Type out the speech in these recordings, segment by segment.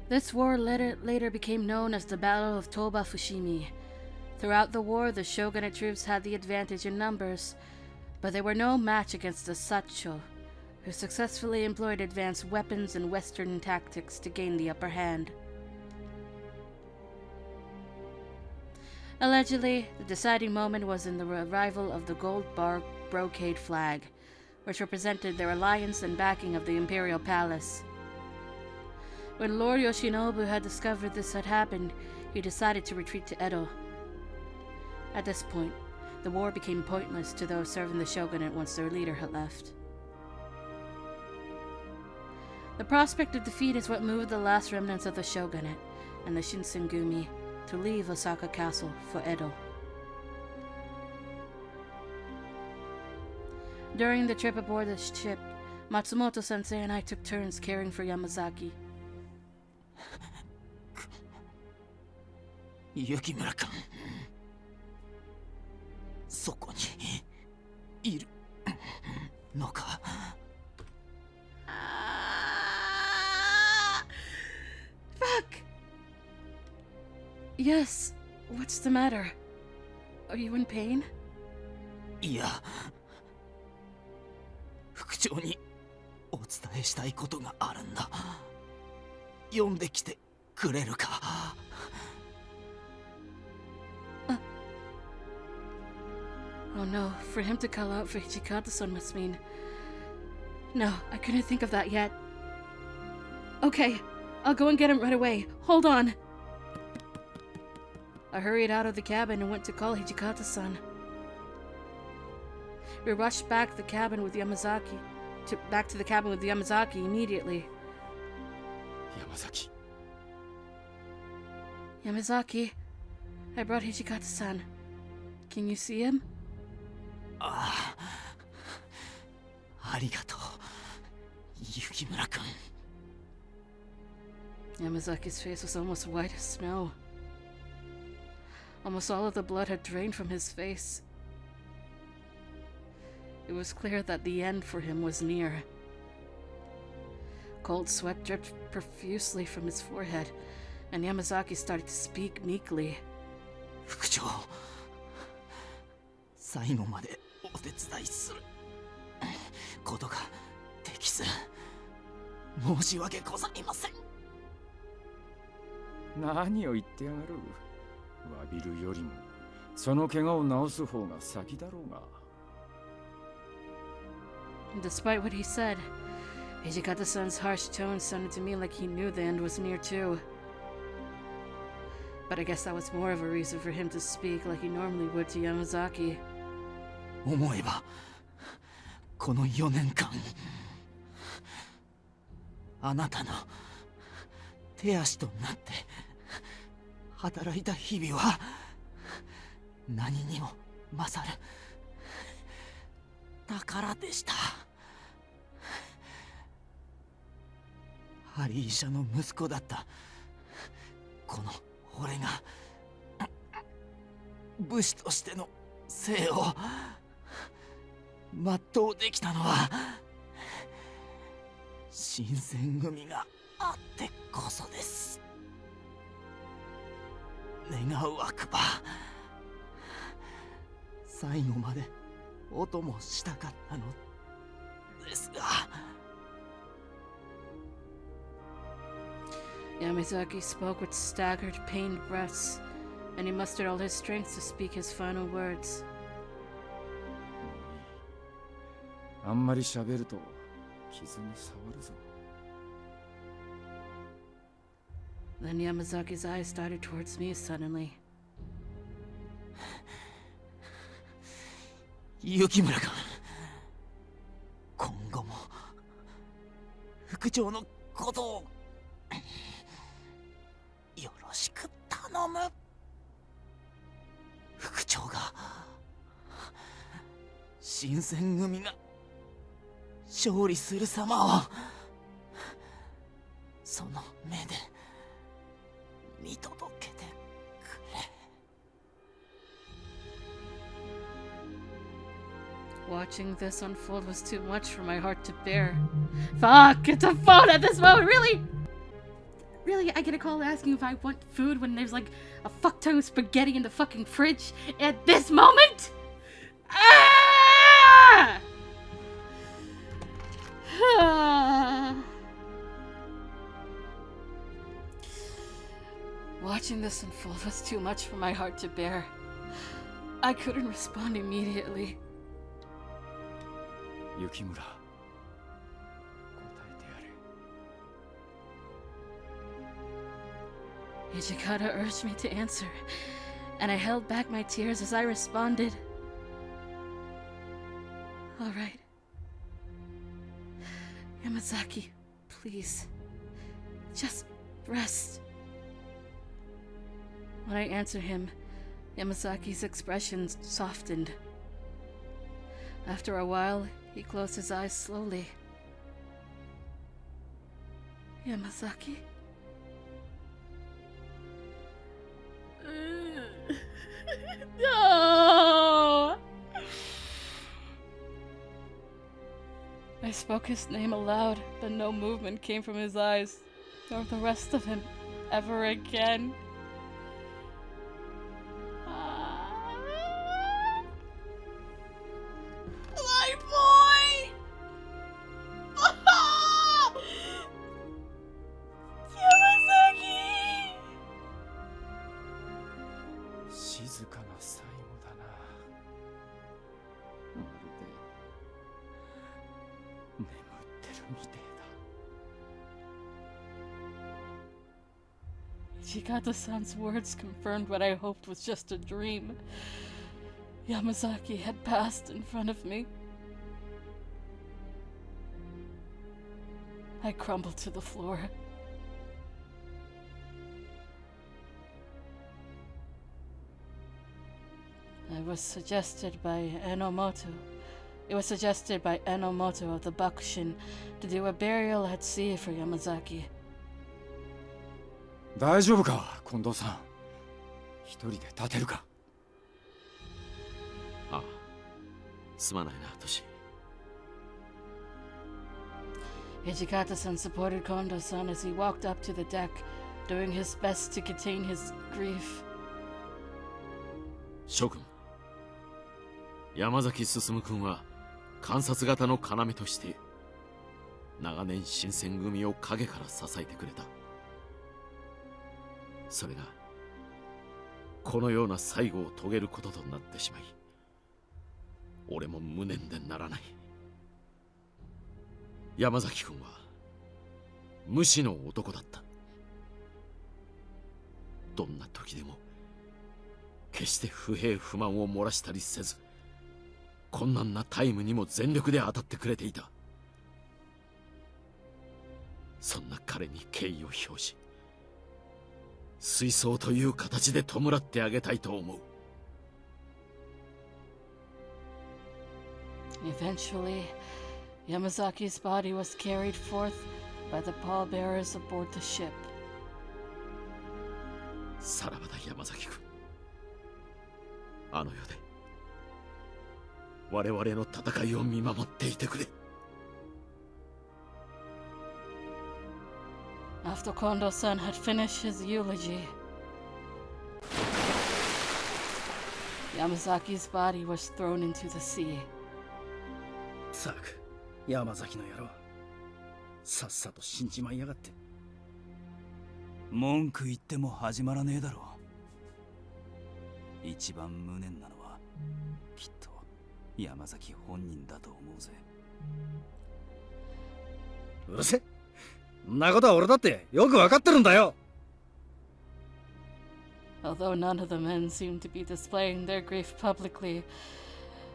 This war later became known as the Battle of Toba Fushimi. Throughout the war, the shogunate troops had the advantage in numbers, but they were no match against the Sacho, who successfully employed advanced weapons and Western tactics to gain the upper hand. Allegedly, the deciding moment was in the arrival of the gold brocade flag, which represented their alliance and backing of the imperial palace. When Lord Yoshinobu had discovered this had happened, he decided to retreat to Edo. At this point, the war became pointless to those serving the shogunate once their leader had left. The prospect of defeat is what moved the last remnants of the shogunate and the Shinsengumi to leave Osaka Castle for Edo. During the trip aboard the ship, Matsumoto-sensei and I took turns caring for Yamazaki. 雪村君、そこにいるのか。Fuck! Yes, what's the matter? Are you in pain? いや、副長にお伝えしたいことがあるんだ。読んできてくれるか。Oh no, for him to call out for Hijikata-san must mean... No, I couldn't think of that yet. Okay, I'll go and get him right away. Hold on. I hurried out of the cabin and went to call Hijikata-san. We rushed back to the cabin with Yamazaki immediately. Yamazaki. Yamazaki, I brought Hijikata-san. Can you see him? ああ、ありがとう、雪村君。Yamazaki's face was almost white as snow. Almost all of the blood had drained from his face. It was clear that the end for him was near. Cold sweat dripped profusely from his forehead, and Yamazaki started to speak meekly. 副長、最後までお手伝いすることができず申し訳ございません。何を言ってやがる。詫びるよりもその怪我を治す方が先だろうが。Despite what he said, Hijikata-san's harsh tone sounded to me like he knew the end was near too. But I guess that was more of a reason for him to speak like he normally would to Yamazaki. 思えばこの4年間あなたの手足となって働いた日々は何にも勝る宝でした。ハリー医者の息子だったこの俺が武士としての生を全うできたのは新選組があってこそです。願うわくば最後までお供したかったのですが。Yamazaki spoke with staggered, pained breaths, and he mustered all his strength to speak his final words. あんまり喋ると傷に触るぞ。Then Yamazaki's eyes darted towards me suddenly. 雪村君、今後も副長のことをよろしく頼む。副長が新選組が勝利する様をその目で見届けてくれ。Watching this unfold was too much for my heart to bear. Fuck! It's a phone at this moment, really? Really? I get a call asking if I want food when there's like a fuck ton of spaghetti in the fucking fridge at this moment? Ah! Watching this unfold was too much for my heart to bear. I couldn't respond immediately. 雪村、答えてやれ。 Hijikata urged me to answer, and I held back my tears as I responded. All right. Yamazaki, please. Just rest. When I answered him, Yamazaki's expression softened. After a while, he closed his eyes slowly. Yamazaki? No! I spoke his name aloud, but no movement came from his eyes, nor the rest of him, ever again. My boy! Yamazaki! 静かな最後だな。まるで眠ってるみてえだ。 Hijikata-san's words confirmed what I hoped was just a dream. Yamazaki had passed in front of me. I crumbled to the floor. It was suggested by Enomoto of the Bakushin to do a burial at sea for Yamazaki. 大丈夫か、近藤さん。一人で立てるか。ああ、すまないな、トシ。Hijikata-san supported Kondo-san as he walked up to the deck, doing his best to contain his grief. 諸君、山崎進君は観察型の要として長年新選組を陰から支えてくれた。それがこのような最後を遂げることとなってしまい、俺も無念でならない。山崎君は無私の男だった。どんな時でも決して不平不満を漏らしたりせず、困難なタイムにも全力で当たってくれていた。そんな彼に敬意を表し、水槽という形で弔ってあげたいと思う。Eventually, Yamazaki's body was carried forth by the pallbearers aboard the ship. さらばだ山崎君。あの世で我々の戦いを見守っていてくれ。After Kondo-san had finished his eulogy, Yamazaki's body was thrown into the sea. さく、山崎の野郎、さっさと死んじまいやがって。文句言っても始まらねえだろう。一番無念なのはきっと山崎本人だと思うぜ。うるせえ、そんなことは俺だってよくわかってるんだよ。 Although none of the men seemed to be displaying their grief publicly,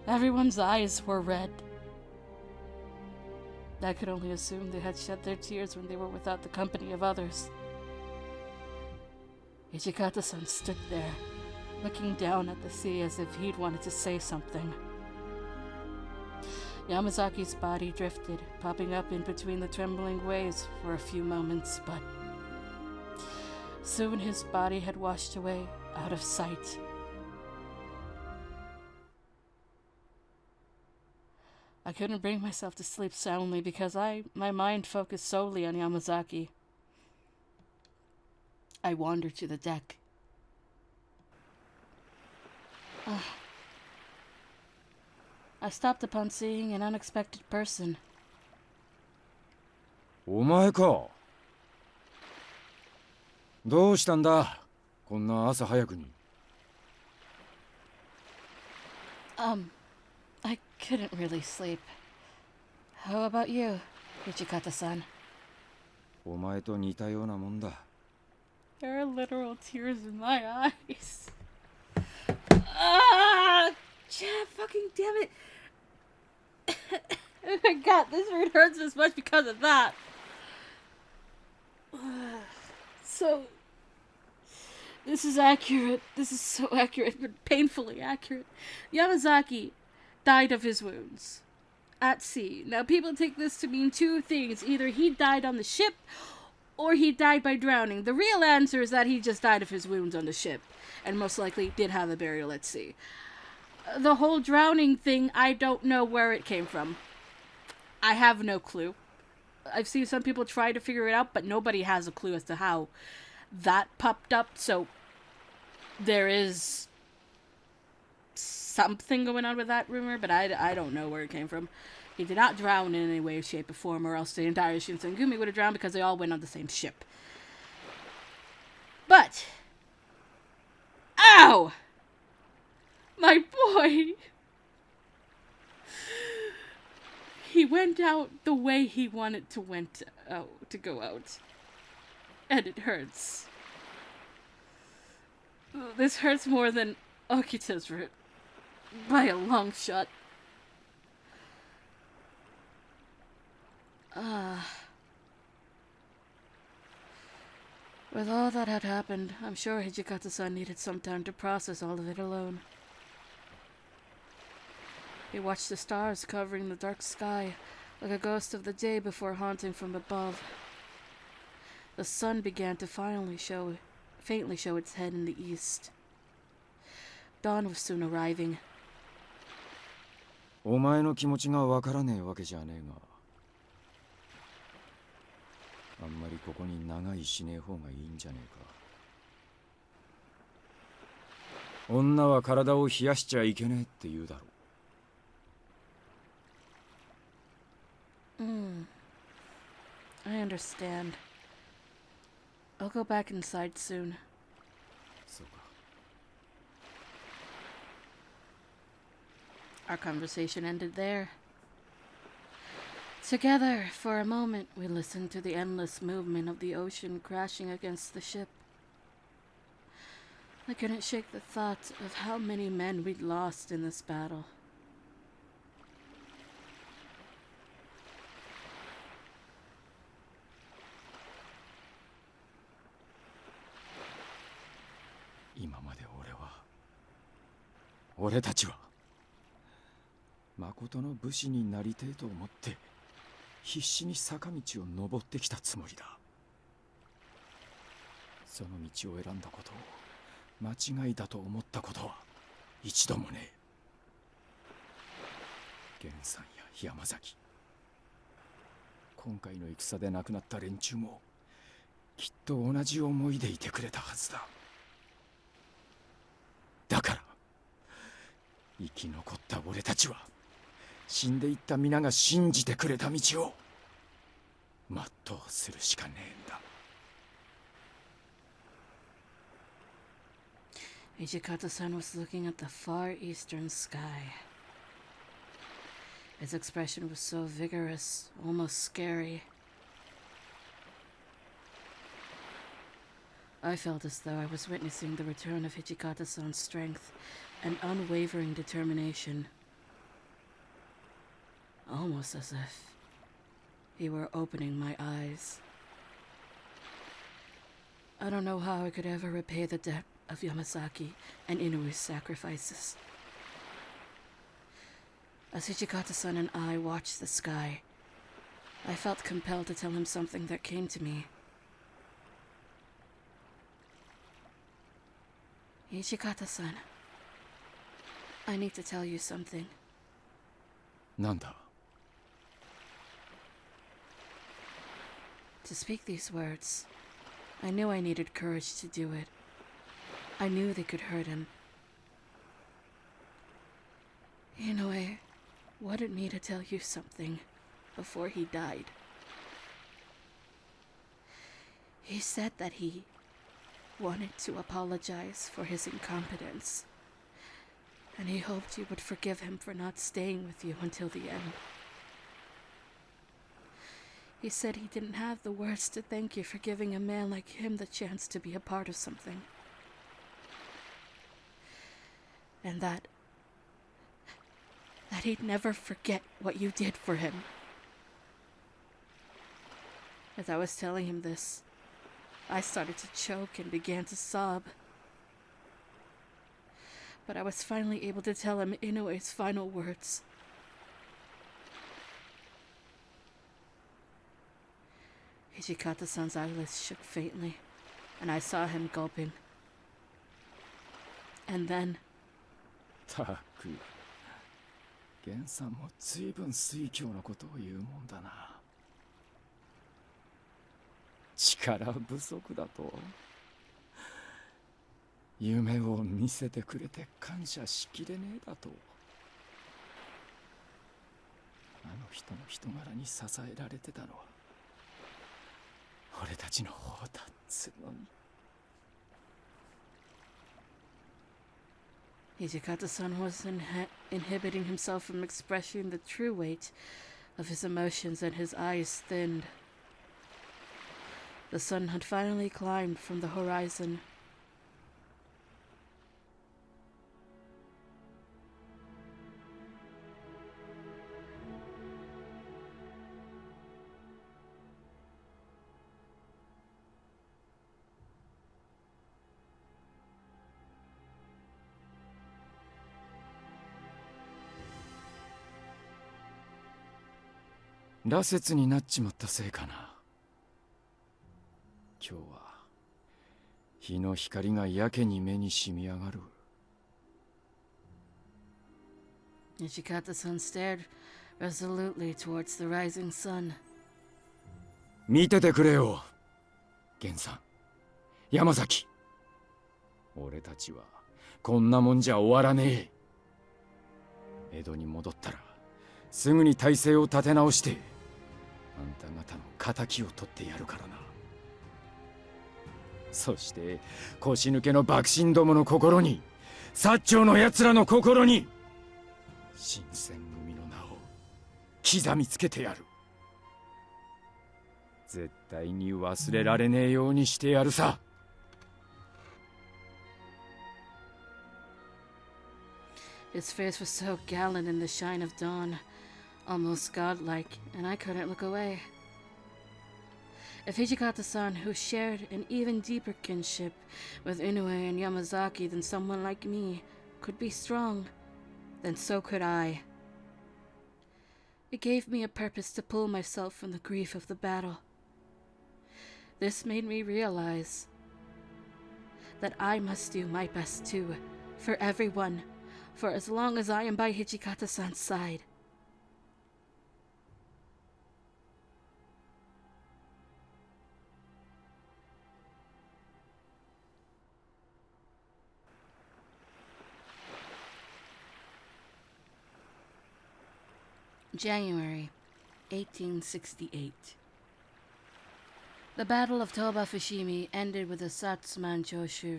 everyone's eyes were red. I could only assume they had shed their tears when they were without the company of others. Hijikata-san stood there, looking down at the sea as if he'd wanted to say something. Yamazaki's body drifted, popping up in between the trembling waves for a few moments, but soon his body had washed away, out of sight. I couldn't bring myself to sleep soundly because my mind focused solely on Yamazaki. I wandered to the deck. I stopped upon seeing an unexpected person. お前か。どうしたんだ、こんな朝早くに。I couldn't really sleep. How about you, Hijikata-san? お前と似たようなもんだ。There are literal tears in my eyes. Ah! Fucking damn it! Oh my god, this root hurts as much because of that. So, this is accurate. This is so accurate, but painfully accurate. Yamazaki died of his wounds at sea. Now, people take this to mean two things. Either he died on the ship, or he died by drowning. The real answer is that he just died of his wounds on the ship, and most likely did have a burial at sea. The whole drowning thing, I don't know where it came from. I have no clue. I've seen some people try to figure it out, but nobody has a clue as to how that popped up, so there is something going on with that rumor, but I don't know where it came from. He did not drown in any way, shape, or form, or else the entire Shinsengumi would have drowned because they all went on the same ship. But, ow! My boy! He went out the way he wanted to go out. And it hurts. This hurts more than Okita's root. By a long shot. With all that had happened, I'm sure Hijikata-san needed some time to process all of it alone. He watched the stars covering the dark sky, like a ghost of the day before haunting from above. The sun began to faintly show its head in the east. Dawn was soon arriving. お前の気持ちがわからねえわけじゃねえが、あんまりここに長居しねえ方がいいんじゃねえか。女は体を冷やしちゃいけねえって言うだろう。I understand. I'll go back inside soon. そうか。Our conversation ended there. Together, for a moment, we listened to the endless movement of the ocean crashing against the ship. I couldn't shake the thought of how many men we'd lost in this battle. "俺たちは誠の武士になりてえと思って必死に坂道を登ってきたつもりだ。その道を選んだことを間違いだと思ったことは一度もねえ。源さんや山崎、今回の戦で亡くなった連中もきっと同じ思いでいてくれたはずだ。だから生き残った俺たちは死んでいった皆が信じてくれた道を全うするしかねえんだ。Hijikata-san was looking at the far eastern sky. His expression was so vigorous, almost scary. I felt as though I was witnessing the return of Hijikata-san's strength and unwavering determination. Almost as if he were opening my eyes. I don't know how I could ever repay the debt of Yamazaki and Inui's sacrifices. As Hijikata-san and I watched the sky, I felt compelled to tell him something that came to me. Hijikata-san, I need to tell you something. なんだ。 To speak these words, I knew I needed courage to do it. I knew they could hurt him. Inoue wanted me to tell you something before he died. He said that he wanted to apologize for his incompetence, and he hoped you would forgive him for not staying with you until the end. He said he didn't have the words to thank you for giving a man like him the chance to be a part of something. And that he'd never forget what you did for him. As I was telling him this, I started to choke and began to sob. But I was finally able to tell him Inoue's final words. Hijikata-san's eyelids shook faintly, and I saw him gulping. And then, たく、源さんも随分水郷のことを言うもんだな。力不足だと。夢を見せてくれて感謝しきれねえだと。あの人の人柄に支えられてたのは俺たちの方だっつうのに。Hijikata-san was inhibiting himself from expressing the true weight of his emotions, and his eyes thinned. The sun had finally climbed from the horizon. 羅刹になっちまったせいかな。今日は日の光がやけに目に染み上がる。Hijikata-san stared resolutely towards the rising sun. 見ててくれよ、源さん、山崎。俺たちはこんなもんじゃ終わらねえ。江戸に戻ったらすぐに体制を立て直してあんた方の敵を取ってやるからな。そして腰抜けの幕臣どもの心に、薩長のやつらの心に新選組の名を刻みつけてやる。絶対に忘れられねえようにしてやるさ。His face was so gallant in the shine of dawn, almost godlike, and I couldn't look away. If Hijikata-san, who shared an even deeper kinship with Inoue and Yamazaki than someone like me, could be strong, then so could I. It gave me a purpose to pull myself from the grief of the battle. This made me realize that I must do my best too, for everyone, for as long as I am by Hijikata-san's side. January 1868. The Battle of Toba Fushimi ended with the Satsuma Joshu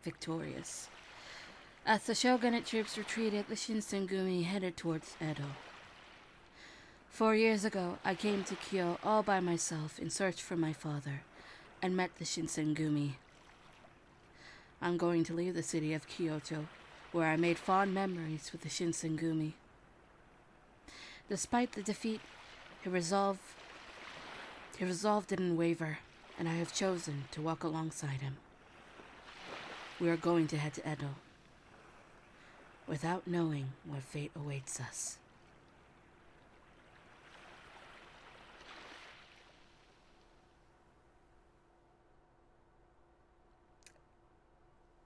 victorious. As the shogunate troops retreated, the Shinsengumi headed towards Edo. 4 years ago, I came to Kyoto all by myself in search for my father, and met the Shinsengumi. I'm going to leave the city of Kyoto, where I made fond memories with the Shinsengumi. Despite the defeat, his resolve didn't waver, and I have chosen to walk alongside him. We are going to head to Edo, without knowing what fate awaits us.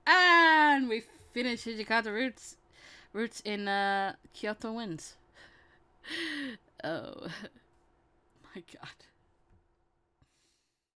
And we finished Hijikata roots in Kyoto winds. Oh my god.